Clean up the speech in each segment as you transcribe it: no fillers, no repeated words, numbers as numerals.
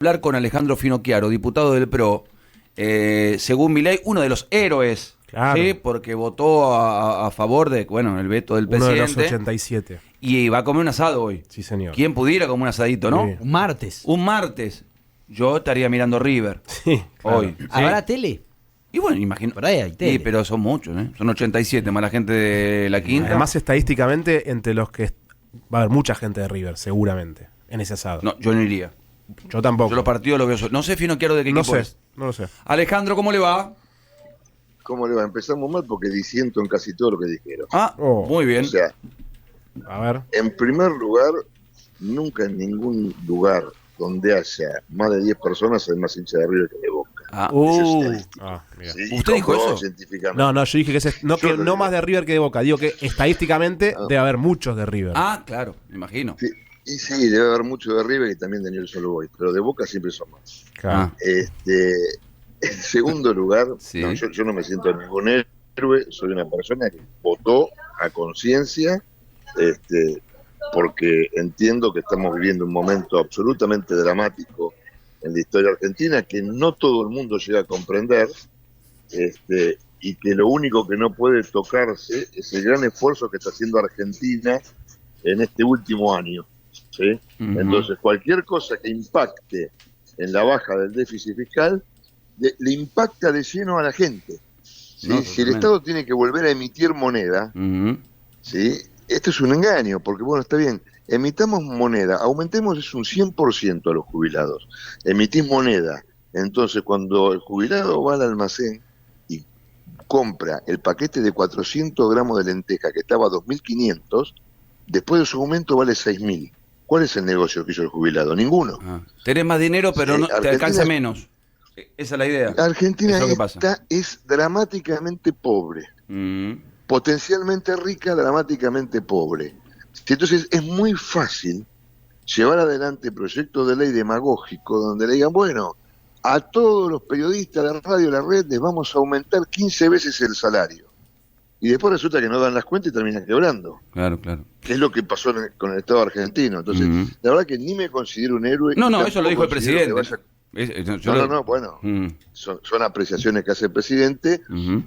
hablar con Alejandro Finocchiaro, diputado del PRO, según Milei, uno de los héroes, Claro. ¿sí? Porque votó a favor de, bueno, el veto del Uno de los presidente. 87. Y va a comer un asado hoy. Sí, señor. ¿Quién pudiera comer un asadito, no? Sí. Un martes. Un martes. Yo estaría mirando River. Sí, claro. Hoy. ¿sí? ¿Habrá tele? Y bueno, imagino. Por ahí hay tele. Sí, pero son muchos, ¿eh? Son 87 más la gente de la quinta. Además, estadísticamente, entre los que va a haber mucha gente de River, seguramente, en ese asado. No, yo no iría. Yo tampoco. Yo los partidos los veo solo. No sé, Finocchiaro, de qué No equipo sé, es. no lo sé. Alejandro, ¿cómo le va? ¿Cómo le va? Empezamos mal porque disiento en casi todo lo que dijeron. Ah, Oh. muy bien. O sea, A ver. en primer lugar, nunca en ningún lugar donde haya más de 10 personas hay más hincha de River que de Boca. Ah, Eso es estadístico. Mira. ¿Sí? ¿Usted dijo Comprobado eso? científicamente. No, yo dije que, no, Yo que lo no digo. más de River que de Boca. Digo que estadísticamente Ah. debe haber muchos de River. claro, me imagino. Sí, y sí, debe haber mucho de River y también de Newell's Old Boys, pero de Boca siempre son más. Claro. En segundo lugar, Sí. no, yo no me siento ningún héroe, soy una persona que votó a conciencia, porque entiendo que estamos viviendo un momento absolutamente dramático en la historia argentina que no todo el mundo llega a comprender, y que lo único que no puede tocarse es el gran esfuerzo que está haciendo Argentina en este último año, ¿sí? Ujú. Entonces, cualquier cosa que impacte en la baja del déficit fiscal le impacta de lleno a la gente, ¿sí? No, Si el totalmente. Estado tiene que volver a emitir moneda, Ujú. ¿sí? Esto es un engaño, porque bueno, está bien, emitamos moneda, aumentemos es un 100% a los jubilados, emitís moneda, entonces cuando el jubilado va al almacén y compra el paquete de 400 gramos de lenteja que estaba a 2.500, después de su aumento vale 6.000. ¿Cuál es el negocio que hizo el jubilado? Ninguno. Ah. Tenés más dinero, pero Sí, no te Argentina- alcanza menos. Esa es la idea. Argentina Eso que pasa. es dramáticamente pobre, potencialmente rica, dramáticamente pobre. Entonces es muy fácil llevar adelante proyectos de ley demagógicos donde le digan, bueno, a todos los periodistas, la radio, la red, les vamos a aumentar 15 veces el salario. Y después resulta que no dan las cuentas y terminan quebrando, Claro, claro. que es lo que pasó con el Estado argentino. Entonces, Ujú. la verdad que ni me considero un héroe. No, y no, eso lo dijo el tampoco considero que presidente. No, bueno, son apreciaciones que hace el presidente, Ujú.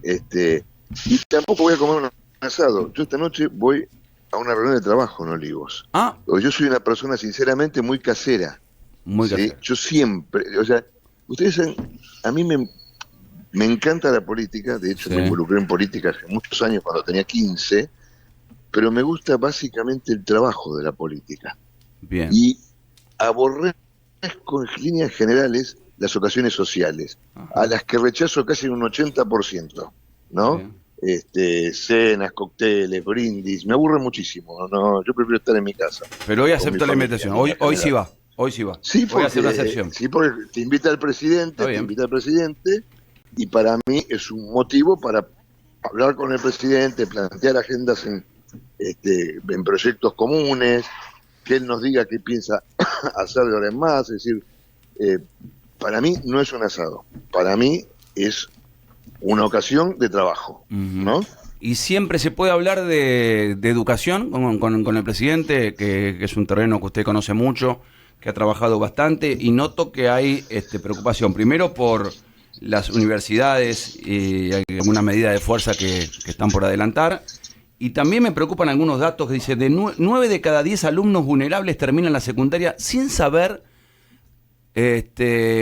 y tampoco voy a comer un asado. Yo esta noche voy a una reunión de trabajo en Olivos. Ah, Porque yo soy una persona sinceramente muy casera. muy ¿sí? casero. Yo siempre, o sea, ustedes saben, a mí me encanta la política, de hecho Sí. me involucré en política hace muchos años cuando tenía 15, pero me gusta básicamente el trabajo de la política. Bien. Y aborrezco en líneas generales las ocasiones sociales, Ajá. a las que rechazo casi un 80%, ¿no? Bien. Cenas, cócteles, brindis, me aburre muchísimo, no, yo prefiero estar en mi casa. Pero hoy con acepto mi la familia, invitación. en Hoy general. sí va. Hoy sí va. Sí, Voy a hacer una porque, excepción. sí, porque te invita el presidente, y para mí es un motivo para hablar con el presidente, plantear agendas en proyectos comunes, que él nos diga qué piensa hacer de ahora en más, es decir, para mí no es un asado, para mí es una ocasión de trabajo, Ujú. ¿no? Y siempre se puede hablar de educación con el presidente, que es un terreno que usted conoce mucho, que ha trabajado bastante, y noto que hay preocupación, primero por las universidades y hay alguna medida de fuerza que están por adelantar, y también me preocupan algunos datos que dice de 9 de cada 10 alumnos vulnerables terminan la secundaria sin saber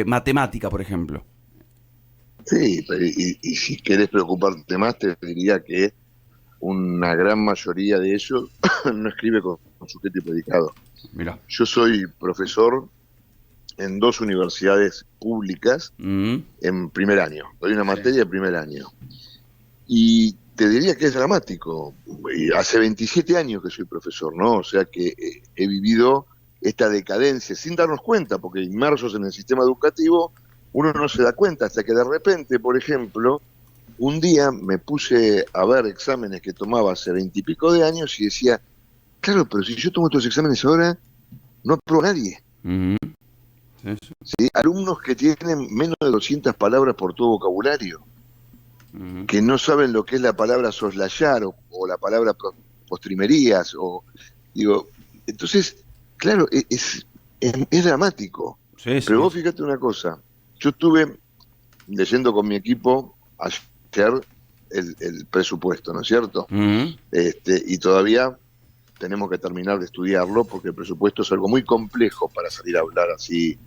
matemática, por ejemplo. Sí, y si querés preocuparte más, te diría que una gran mayoría de ellos no escribe con sujeto y predicado. Mirá. Yo soy profesor en 2 universidades públicas en primer año, doy una materia de primer año. Y te diría que es dramático. Y hace 27 años que soy profesor, ¿no? O sea que he vivido esta decadencia sin darnos cuenta, porque inmersos en el sistema educativo uno no se da cuenta hasta que de repente, por ejemplo, un día me puse a ver exámenes que tomaba hace 20 y pico de años y decía, claro, pero si yo tomo estos exámenes ahora, no apruebo a nadie. Ujú. Sí, sí. ¿Sí? Alumnos que tienen menos de 200 palabras por todo vocabulario, Ujú. que no saben lo que es la palabra soslayar o la palabra postrimerías, digo, entonces, claro, es dramático. Sí, sí. Pero vos fíjate una cosa, yo estuve leyendo con mi equipo ayer el presupuesto, ¿no es cierto? Y todavía tenemos que terminar de estudiarlo porque el presupuesto es algo muy complejo para salir a hablar así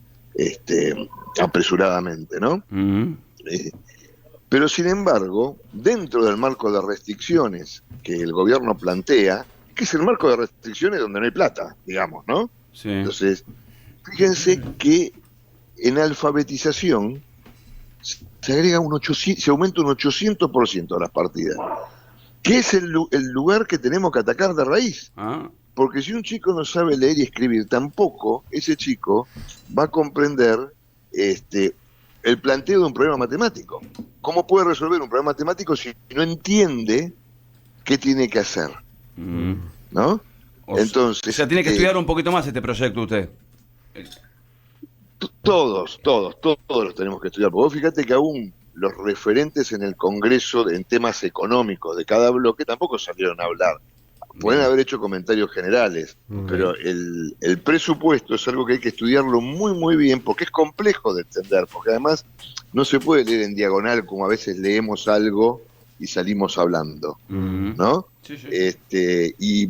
apresuradamente, ¿no? Pero sin embargo, dentro del marco de restricciones que el gobierno plantea, que es el marco de restricciones donde no hay plata, digamos, ¿no? Sí. Entonces, fíjense que en alfabetización se agrega se aumenta un 800% a las partidas, que es el lugar que tenemos que atacar de raíz. Porque si un chico no sabe leer y escribir, tampoco ese chico va a comprender el planteo de un problema matemático. ¿Cómo puede resolver un problema matemático si no entiende qué tiene que hacer? ¿No? Entonces, o sea, tiene que estudiar un poquito más este proyecto usted. Todos los tenemos que estudiar. Porque vos fíjate que aún los referentes en el Congreso en temas económicos de cada bloque tampoco salieron a hablar. Pueden haber hecho comentarios generales, pero el presupuesto es algo que hay que estudiarlo muy, muy bien, porque es complejo de entender, porque además no se puede leer en diagonal como a veces leemos algo y salimos hablando, ¿no? Sí, sí. Y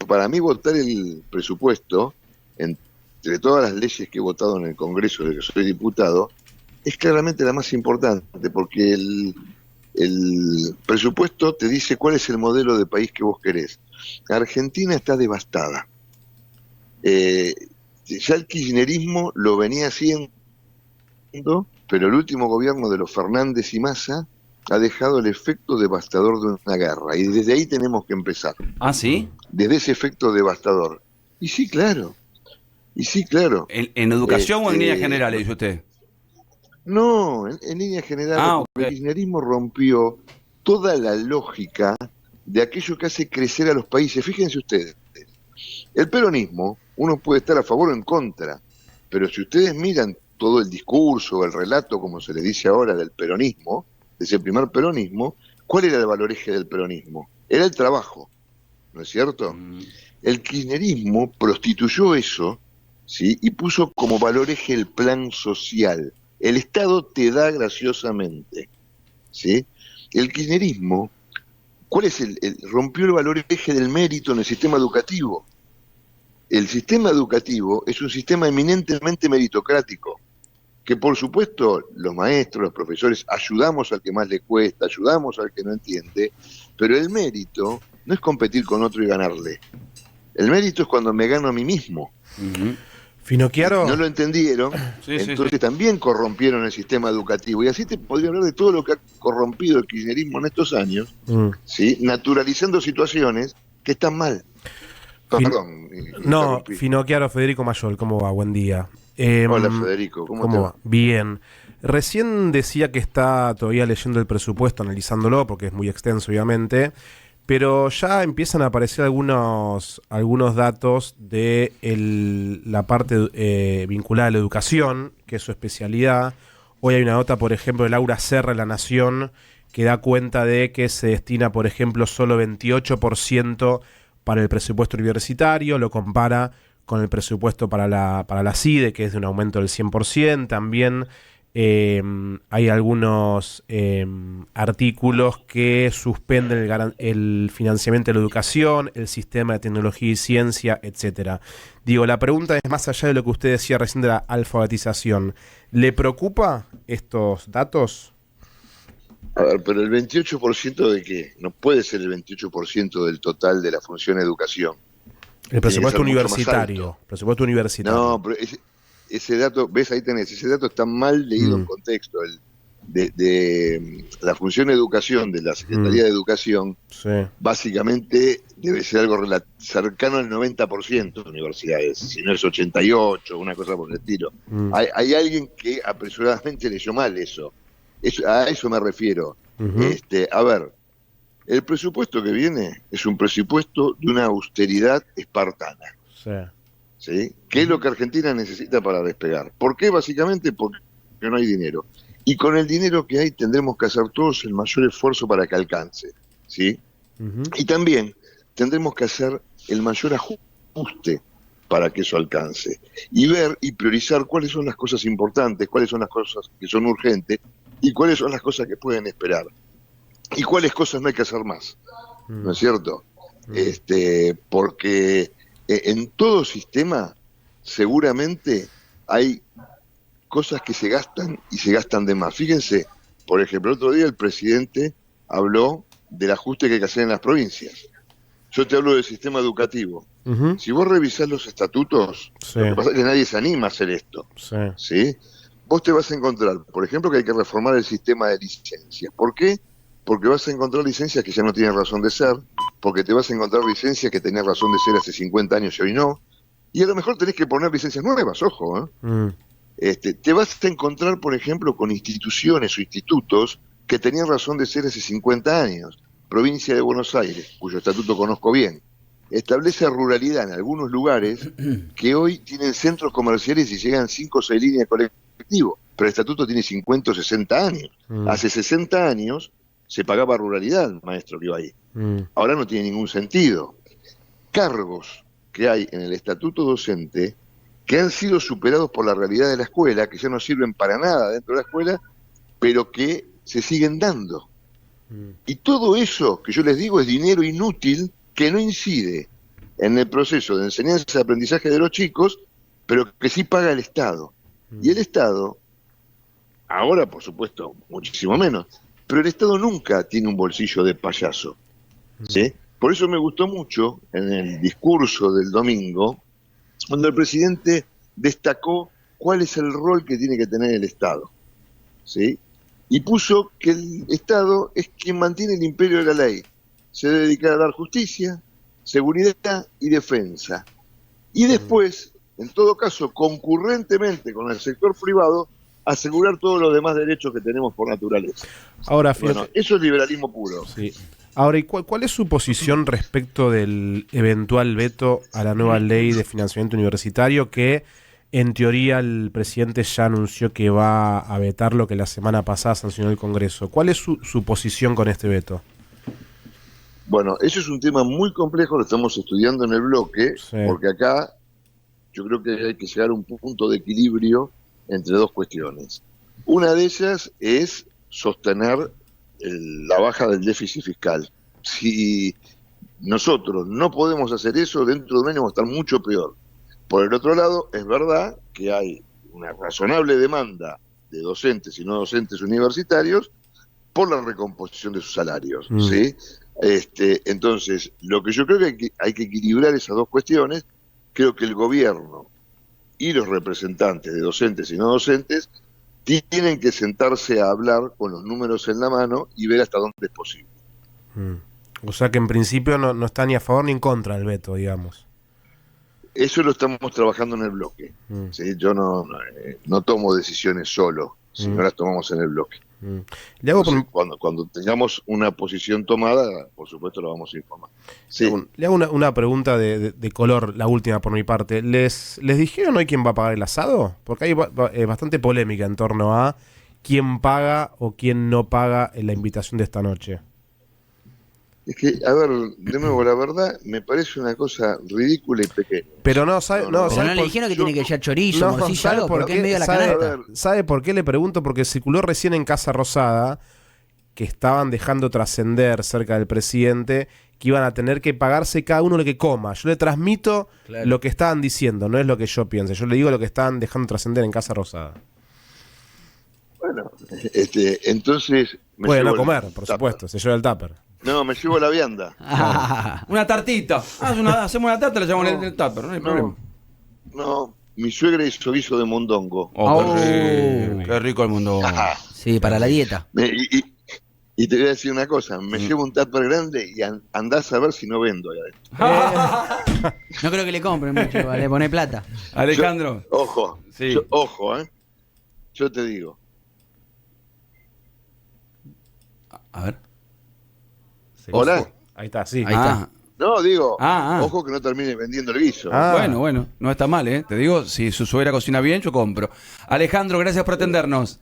para mí votar el presupuesto, entre todas las leyes que he votado en el Congreso de que soy diputado, es claramente la más importante, porque el presupuesto te dice cuál es el modelo de país que vos querés. Argentina está devastada. Ya el kirchnerismo lo venía haciendo, pero el último gobierno de los Fernández y Massa ha dejado el efecto devastador de una guerra, y desde ahí tenemos que empezar. ¿Ah, sí? Desde ese efecto devastador. Y sí, claro. ¿En educación o en líneas generales, dice usted? No, en línea general, el kirchnerismo rompió toda la lógica de aquello que hace crecer a los países. Fíjense ustedes, el peronismo, uno puede estar a favor o en contra, pero si ustedes miran todo el discurso, el relato, como se le dice ahora, del peronismo, de ese primer peronismo, ¿cuál era el valor eje del peronismo? Era el trabajo, ¿no es cierto? El kirchnerismo prostituyó eso, ¿sí? Y puso como valor eje el plan social. El Estado te da graciosamente, ¿sí? El kirchnerismo, ¿cuál es rompió el valor eje del mérito en el sistema educativo? El sistema educativo es un sistema eminentemente meritocrático, que por supuesto los maestros, los profesores, ayudamos al que más le cuesta, ayudamos al que no entiende, pero el mérito no es competir con otro y ganarle. El mérito es cuando me gano a mí mismo. Finocchiaro. No lo entendieron, entonces también corrompieron el sistema educativo. Y así te podría hablar de todo lo que ha corrompido el kirchnerismo en estos años, ¿sí? Naturalizando situaciones que están mal. Perdón. No, Finocchiaro, Federico Mayol, ¿cómo va? Buen día. Hola Federico, ¿cómo va? Bien. Recién decía que está todavía leyendo el presupuesto, analizándolo, porque es muy extenso obviamente, pero ya empiezan a aparecer algunos datos de la parte vinculada a la educación, que es su especialidad. Hoy hay una nota, por ejemplo, de Laura Serra en La Nación, que da cuenta de que se destina, por ejemplo, solo 28% para el presupuesto universitario, lo compara con el presupuesto para la CIDE, que es de un aumento del 100%. También hay algunos artículos que suspenden el financiamiento de la educación, el sistema de tecnología y ciencia, etcétera. Digo, la pregunta es más allá de lo que usted decía recién de la alfabetización. ¿Le preocupa estos datos? A ver, pero el 28% de qué? No puede ser el 28% del total de la función educación. El presupuesto universitario. Presupuesto universitario. No, pero ese dato, ves, ahí tenés, ese dato está mal leído en contexto. De la función educación de la Secretaría de Educación, básicamente debe ser algo cercano al 90% de universidades, si no es 88, una cosa por el estilo. Hay alguien que apresuradamente leyó mal eso. A eso me refiero. A ver, el presupuesto que viene es un presupuesto de una austeridad espartana. ¿Sí? ¿Qué es lo que Argentina necesita para despegar? ¿Por qué? Básicamente porque no hay dinero. Y con el dinero que hay tendremos que hacer todos el mayor esfuerzo para que alcance. ¿Sí? Y también tendremos que hacer el mayor ajuste para que eso alcance. Y ver y priorizar cuáles son las cosas importantes, cuáles son las cosas que son urgentes y cuáles son las cosas que pueden esperar. Y cuáles cosas no hay que hacer más, ¿no es cierto? Porque en todo sistema seguramente hay cosas que se gastan y se gastan de más. Fíjense, por ejemplo, el otro día el presidente habló del ajuste que hay que hacer en las provincias. Yo te hablo del sistema educativo. Si vos revisás los estatutos, lo que pasa es que nadie se anima a hacer esto. ¿Sí? Vos te vas a encontrar, por ejemplo, que hay que reformar el sistema de licencias. ¿Por qué? Porque vas a encontrar licencias que ya no tienen razón de ser, porque te vas a encontrar licencias que tenían razón de ser hace 50 años y hoy no, y a lo mejor tenés que poner licencias nuevas, ojo. Te vas a encontrar, por ejemplo, con instituciones o institutos que tenían razón de ser hace 50 años. Provincia de Buenos Aires, cuyo estatuto conozco bien, establece ruralidad en algunos lugares que hoy tienen centros comerciales y llegan 5 o 6 líneas de colectivo, pero el estatuto tiene 50 o 60 años. Hace 60 años se pagaba ruralidad al maestro que iba ahí. Ahora no tiene ningún sentido. Cargos que hay en el estatuto docente que han sido superados por la realidad de la escuela, que ya no sirven para nada dentro de la escuela, pero que se siguen dando. Y todo eso que yo les digo es dinero inútil que no incide en el proceso de enseñanza y aprendizaje de los chicos, pero que sí paga el Estado. Y el Estado, ahora por supuesto muchísimo menos, pero el Estado nunca tiene un bolsillo de payaso. ¿Sí? Por eso me gustó mucho en el discurso del domingo, cuando el presidente destacó cuál es el rol que tiene que tener el Estado. ¿Sí? Y puso que el Estado es quien mantiene el imperio de la ley. Se debe dedicar a dar justicia, seguridad y defensa. Y después, en todo caso, concurrentemente con el sector privado, asegurar todos los demás derechos que tenemos por naturaleza. Ahora, fíjate, bueno, eso es liberalismo puro. Sí. Ahora, ¿y cuál es su posición respecto del eventual veto a la nueva ley de financiamiento universitario que, en teoría, el presidente ya anunció que va a vetar lo que la semana pasada sancionó el Congreso? ¿Cuál es su posición con este veto? Bueno, eso es un tema muy complejo, lo estamos estudiando en el bloque, porque acá yo creo que hay que llegar a un punto de equilibrio entre dos cuestiones. Una de ellas es sostener la baja del déficit fiscal. Si nosotros no podemos hacer eso, dentro de un año vamos a estar mucho peor. Por el otro lado, es verdad que hay una razonable demanda de docentes y no docentes universitarios por la recomposición de sus salarios. ¿Sí? Entonces, lo que yo creo que hay que equilibrar esas dos cuestiones. Creo que el gobierno y los representantes de docentes y no docentes tienen que sentarse a hablar con los números en la mano y ver hasta dónde es posible. O sea que en principio no está ni a favor ni en contra del veto, digamos. Eso lo estamos trabajando en el bloque. ¿Sí? Yo no tomo decisiones solo, sino las tomamos en el bloque. Le hago Entonces, cuando tengamos una posición tomada, por supuesto lo vamos a informar. Sí. Le hago una pregunta de color, la última por mi parte. ¿Les dijeron hoy quién va a pagar el asado? Porque hay bastante polémica en torno a quién paga o quién no paga en la invitación de esta noche. Es que, a ver, de nuevo, la verdad me parece una cosa ridícula y pequeña. Pero no, ¿sabe? No le dijeron que tiene que ser chorizo, morcilla, algo, porque es medio de la canasta. ¿Sabe por qué le pregunto? Porque circuló recién en Casa Rosada que estaban dejando trascender cerca del presidente que iban a tener que pagarse cada uno lo que coma. Yo le transmito lo que estaban diciendo, no es lo que yo pienso. Yo le digo lo que estaban dejando trascender en Casa Rosada. Bueno, entonces... Puede no comer, por supuesto, se lleva el tupper. No, me llevo la vianda. Una tartita. Hacemos una tarta y le llevamos el tupper, no hay problema. No, mi suegra hizo guiso de mondongo. Qué rico el mondongo. Sí, para la dieta. Y te voy a decir una cosa, me llevo un tupper grande y andás a ver si no vendo ahí adentro. No creo que le compren mucho, le pone plata. Alejandro. Ojo, sí. Yo te digo. A ver. Hola. Ahí está, sí. Ahí está. No, digo, ojo que no termine vendiendo el guiso. Bueno, no está mal, ¿eh? Te digo, si su suegra cocina bien, yo compro. Alejandro, gracias por atendernos.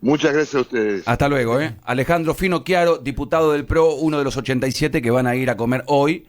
Muchas gracias a ustedes. Hasta luego, ¿eh? Alejandro Fino Chiaro, diputado del PRO, uno de los 87 que van a ir a comer hoy.